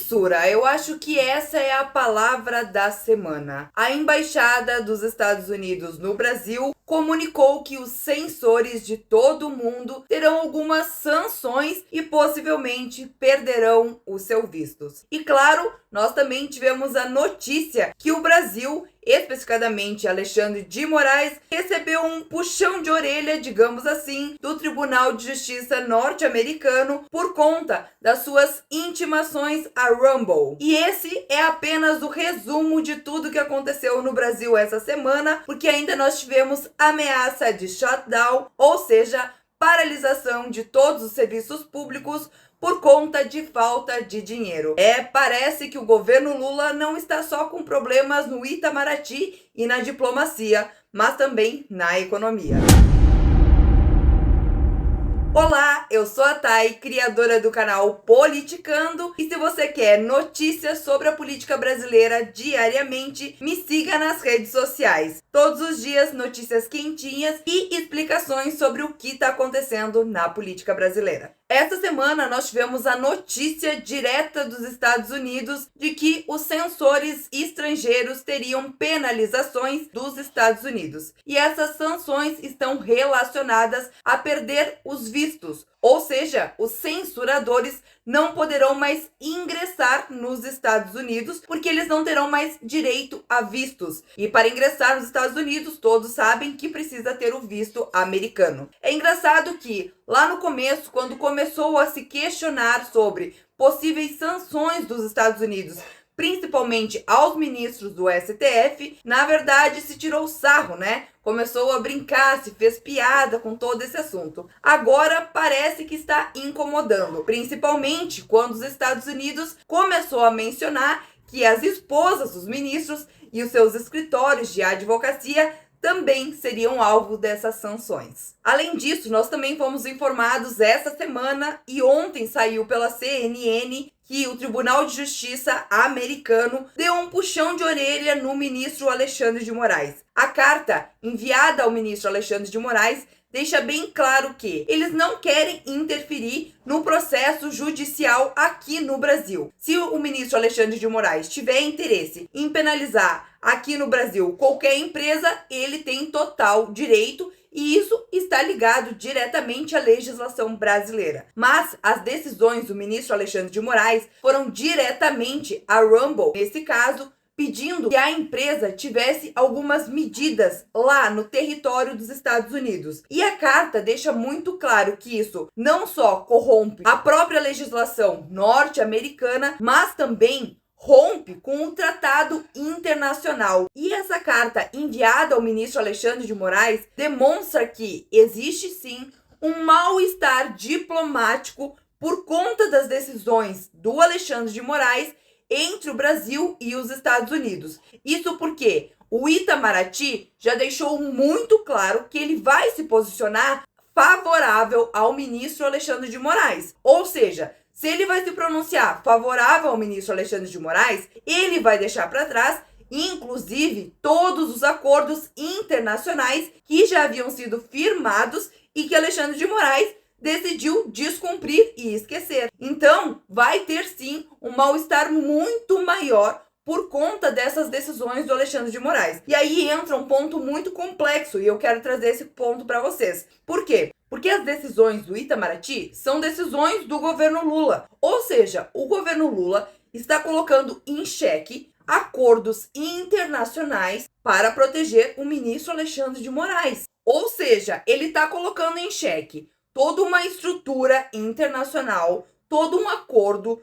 Censura, eu acho que essa é a palavra da semana. A Embaixada dos Estados Unidos no Brasil comunicou que os censores de todo o mundo terão algumas sanções e possivelmente perderão os seus vistos. E claro, nós também tivemos a notícia que o Brasil, especificadamente Alexandre de Moraes, recebeu um puxão de orelha, digamos assim, do Tribunal de Justiça norte-americano por conta das suas intimações a Rumble. E esse é apenas o resumo de tudo que aconteceu no Brasil essa semana, porque ainda nós tivemos ameaça de shutdown, ou seja, paralisação de todos os serviços públicos por conta de falta de dinheiro. Parece que o governo Lula não está só com problemas no Itamaraty e na diplomacia, mas também na economia. Olá, eu sou a Thay, criadora do canal Politicando, e se você quer notícias sobre a política brasileira diariamente, me siga nas redes sociais. Todos os dias, notícias quentinhas e explicações sobre o que está acontecendo na política brasileira. Esta semana nós tivemos a notícia direta dos Estados Unidos de que os censores estrangeiros teriam penalizações dos Estados Unidos. E essas sanções estão relacionadas a perder os vistos, ou seja, os censuradores não poderão mais ingressar nos Estados Unidos porque eles não terão mais direito a vistos. E para ingressar nos Estados Unidos, todos sabem que precisa ter o visto americano. É engraçado que lá no começo, quando começou a se questionar sobre possíveis sanções dos Estados Unidos, principalmente aos ministros do STF, na verdade se tirou sarro, né? Começou a brincar, se fez piada com todo esse assunto. Agora parece que está incomodando, principalmente quando os Estados Unidos começou a mencionar que as esposas dos ministros e os seus escritórios de advocacia também seriam alvo dessas sanções. Além disso, nós também fomos informados essa semana e ontem saiu pela CNN que o Tribunal de Justiça americano deu um puxão de orelha no ministro Alexandre de Moraes. A carta enviada ao ministro Alexandre de Moraes deixa bem claro que eles não querem interferir no processo judicial aqui no Brasil. Se o ministro Alexandre de Moraes tiver interesse em penalizar aqui no Brasil qualquer empresa, ele tem total direito, e isso está ligado diretamente à legislação brasileira. Mas as decisões do ministro Alexandre de Moraes foram diretamente a Rumble, nesse caso, pedindo que a empresa tivesse algumas medidas lá no território dos Estados Unidos. E a carta deixa muito claro que isso não só corrompe a própria legislação norte-americana, mas também rompe com o tratado internacional. E essa carta enviada ao ministro Alexandre de Moraes demonstra que existe sim um mal-estar diplomático por conta das decisões do Alexandre de Moraes entre o Brasil e os Estados Unidos. Isso porque o Itamaraty já deixou muito claro que ele vai se posicionar favorável ao ministro Alexandre de Moraes. Ou seja, se ele vai se pronunciar favorável ao ministro Alexandre de Moraes, ele vai deixar para trás, inclusive, todos os acordos internacionais que já haviam sido firmados e que Alexandre de Moraes decidiu descumprir e esquecer. Então, vai ter sim um mal-estar muito maior por conta dessas decisões do Alexandre de Moraes. E aí entra um ponto muito complexo e eu quero trazer esse ponto para vocês. Por quê? Porque as decisões do Itamaraty são decisões do governo Lula. Ou seja, o governo Lula está colocando em xeque acordos internacionais para proteger o ministro Alexandre de Moraes. Ou seja, ele está colocando em xeque toda uma estrutura internacional, todo um acordo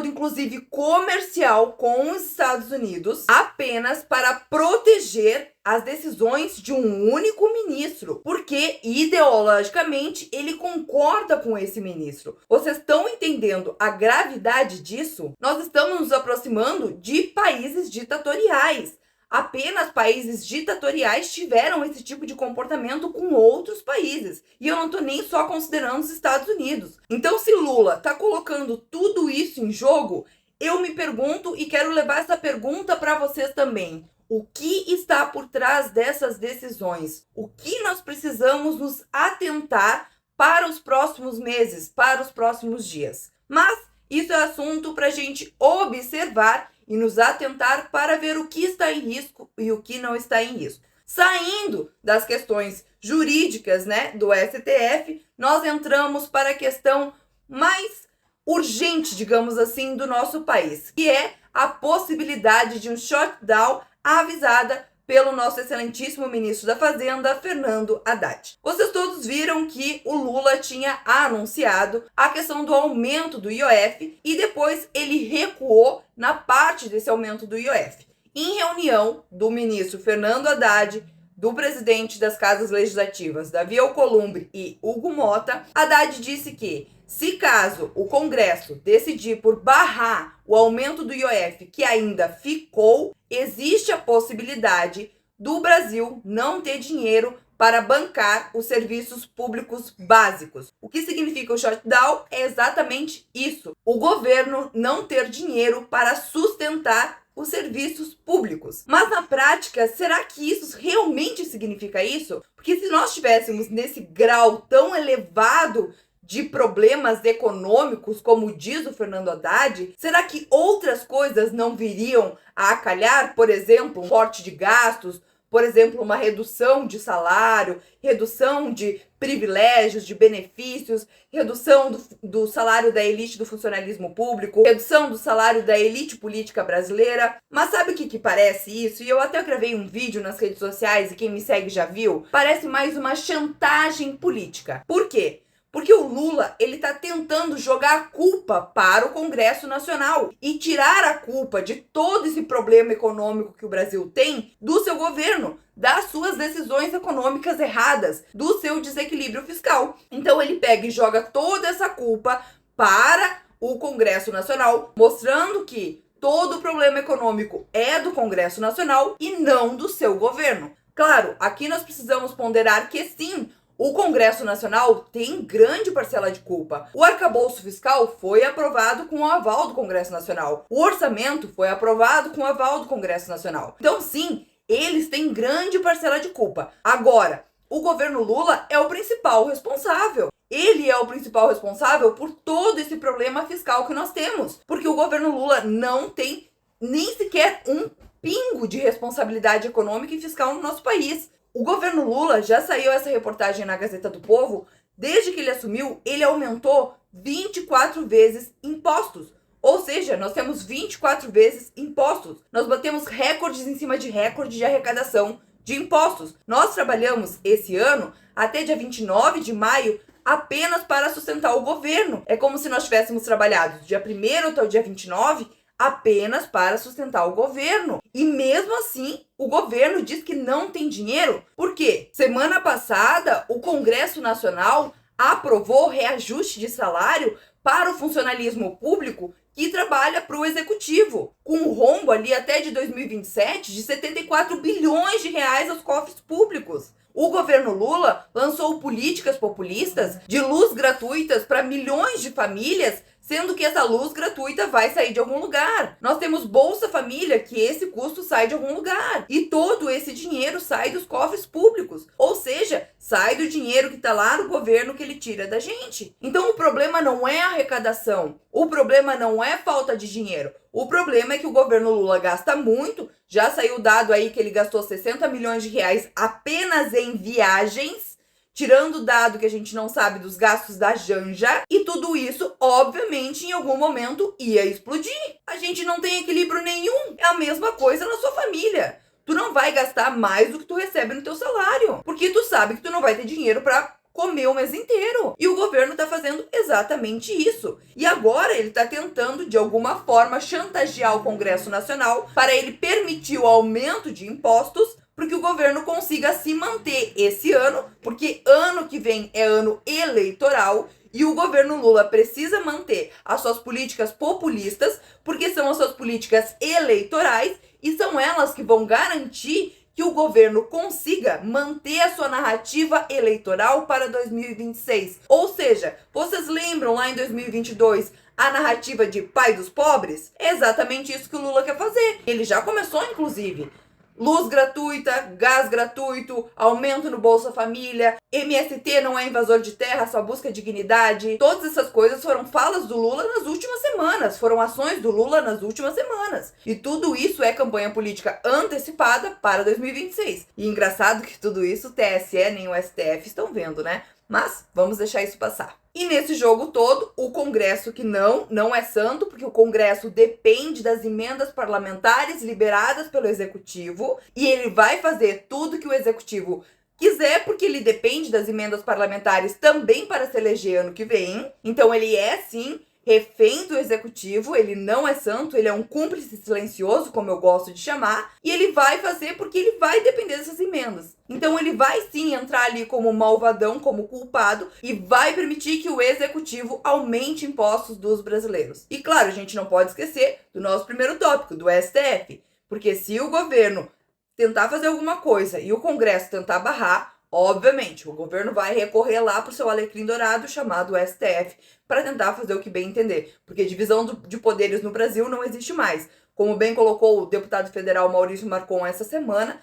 inclusive comercial com os Estados Unidos, apenas para proteger as decisões de um único ministro, porque ideologicamente ele concorda com esse ministro. Vocês estão entendendo a gravidade disso? Nós estamos nos aproximando de países ditatoriais. Apenas países ditatoriais tiveram esse tipo de comportamento com outros países. E eu não estou nem só considerando os Estados Unidos. Então, se Lula está colocando tudo isso em jogo, eu me pergunto e quero levar essa pergunta para vocês também. O que está por trás dessas decisões? O que nós precisamos nos atentar para os próximos meses, para os próximos dias? Mas Isso é assunto para a gente observar e nos atentar para ver o que está em risco e o que não está em risco. Saindo das questões jurídicas, do STF, nós entramos para a questão mais urgente, digamos assim, do nosso país, que é a possibilidade de um shutdown avisada pelo nosso excelentíssimo ministro da Fazenda, Fernando Haddad. Vocês todos viram que o Lula tinha anunciado a questão do aumento do IOF e depois ele recuou na parte desse aumento do IOF. Em reunião do ministro Fernando Haddad, do presidente das casas legislativas, Davi Alcolumbre e Hugo Mota, Haddad disse que, se caso o Congresso decidir por barrar o aumento do IOF que ainda ficou, existe a possibilidade do Brasil não ter dinheiro para bancar os serviços públicos básicos. O que significa o shutdown é exatamente isso: o governo não ter dinheiro para sustentar os serviços públicos. Mas na prática, será que isso realmente significa isso? Porque se nós estivéssemos nesse grau tão elevado de problemas econômicos, como diz o Fernando Haddad, será que outras coisas não viriam a calhar? Por exemplo, um corte de gastos, por exemplo, uma redução de salário, redução de privilégios, de benefícios, redução do salário da elite do funcionalismo público, redução do salário da elite política brasileira. Mas sabe o que parece isso? E eu até gravei um vídeo nas redes sociais e quem me segue já viu. Parece mais uma chantagem política. Por quê? Porque o Lula, ele tá tentando jogar a culpa para o Congresso Nacional e tirar a culpa de todo esse problema econômico que o Brasil tem do seu governo, das suas decisões econômicas erradas, do seu desequilíbrio fiscal. Então ele pega e joga toda essa culpa para o Congresso Nacional, mostrando que todo o problema econômico é do Congresso Nacional e não do seu governo. Claro, aqui nós precisamos ponderar que sim, o Congresso Nacional tem grande parcela de culpa. O arcabouço fiscal foi aprovado com o aval do Congresso Nacional. O orçamento foi aprovado com o aval do Congresso Nacional. Então, sim, eles têm grande parcela de culpa. Agora, o governo Lula é o principal responsável. Ele é o principal responsável por todo esse problema fiscal que nós temos. Porque o governo Lula não tem nem sequer um pingo de responsabilidade econômica e fiscal no nosso país. O governo Lula, já saiu essa reportagem na Gazeta do Povo, desde que ele assumiu, ele aumentou 24 vezes impostos. Ou seja, nós temos 24 vezes impostos. Nós batemos recordes em cima de recorde de arrecadação de impostos. Nós trabalhamos esse ano, até dia 29 de maio, apenas para sustentar o governo. É como se nós tivéssemos trabalhado do dia 1º até o dia 29 apenas para sustentar o governo. E mesmo assim, o governo diz que não tem dinheiro. Por quê? Semana passada, o Congresso Nacional aprovou reajuste de salário para o funcionalismo público que trabalha para o executivo, com um rombo ali até de 2027 de 74 bilhões de reais aos cofres públicos. O governo Lula lançou políticas populistas de luz gratuitas para milhões de famílias, sendo que essa luz gratuita vai sair de algum lugar. Nós temos Bolsa Família, que esse custo sai de algum lugar. E todo esse dinheiro sai dos cofres públicos. Ou seja, sai do dinheiro que está lá no governo que ele tira da gente. Então o problema não é a arrecadação. O problema não é falta de dinheiro. O problema é que o governo Lula gasta muito. Já saiu o dado aí que ele gastou 60 milhões de reais apenas em viagens, tirando o dado que a gente não sabe dos gastos da Janja, e tudo isso, obviamente, em algum momento ia explodir. A gente não tem equilíbrio nenhum. É a mesma coisa na sua família. Tu não vai gastar mais do que tu recebe no teu salário, porque tu sabe que tu não vai ter dinheiro para comer o mês inteiro. E o governo tá fazendo exatamente isso. E agora ele tá tentando, de alguma forma, chantagear o Congresso Nacional para ele permitir o aumento de impostos, para que o governo consiga se manter esse ano, porque ano que vem é ano eleitoral e o governo Lula precisa manter as suas políticas populistas, porque são as suas políticas eleitorais e são elas que vão garantir que o governo consiga manter a sua narrativa eleitoral para 2026. Ou seja, vocês lembram lá em 2022 a narrativa de pai dos pobres? É exatamente isso que o Lula quer fazer. Ele já começou, inclusive. luz gratuita, gás gratuito, aumento no Bolsa Família, MST não é invasor de terra, só busca dignidade. Todas essas coisas foram falas do Lula nas últimas semanas, foram ações do Lula nas últimas semanas. E tudo isso é campanha política antecipada para 2026. E engraçado que tudo isso o TSE nem o STF estão vendo, né? Mas vamos deixar isso passar. E nesse jogo todo, o Congresso, que não é santo, porque o Congresso depende das emendas parlamentares liberadas pelo Executivo, e ele vai fazer tudo que o Executivo quiser, porque ele depende das emendas parlamentares também para se eleger ano que vem. Então ele é, sim, refém do Executivo, ele não é santo, ele é um cúmplice silencioso, como eu gosto de chamar, e ele vai fazer porque ele vai depender dessas emendas. Então ele vai sim entrar ali como malvadão, como culpado, e vai permitir que o Executivo aumente impostos dos brasileiros. E claro, a gente não pode esquecer do nosso primeiro tópico, do STF, porque se o governo tentar fazer alguma coisa e o Congresso tentar barrar, obviamente, o governo vai recorrer lá para o seu alecrim dourado chamado STF para tentar fazer o que bem entender, porque divisão de poderes no Brasil não existe mais. Como bem colocou o deputado federal Maurício Marcon essa semana,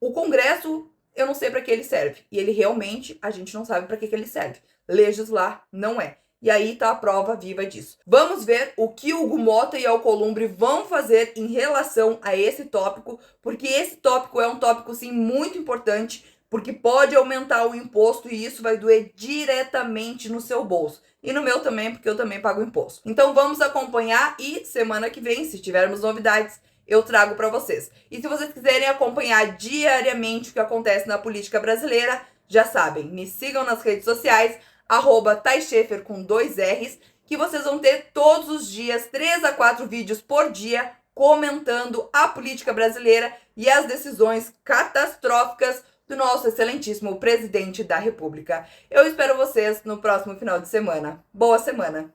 o Congresso, eu não sei para que ele serve, e ele realmente, a gente não sabe para que ele serve. Legislar não é. E aí tá a prova viva disso. Vamos ver o que o Hugo Mota e Alcolumbre vão fazer em relação a esse tópico, porque esse tópico é um tópico, sim, muito importante, porque pode aumentar o imposto e isso vai doer diretamente no seu bolso. E no meu também, porque eu também pago imposto. Então vamos acompanhar e semana que vem, se tivermos novidades, eu trago para vocês. E se vocês quiserem acompanhar diariamente o que acontece na política brasileira, já sabem, me sigam nas redes sociais, @ThaiSchaefer com 2 R's, que vocês vão ter todos os dias 3 a 4 vídeos por dia comentando a política brasileira e as decisões catastróficas do nosso excelentíssimo presidente da República. Eu espero vocês no próximo final de semana. Boa semana!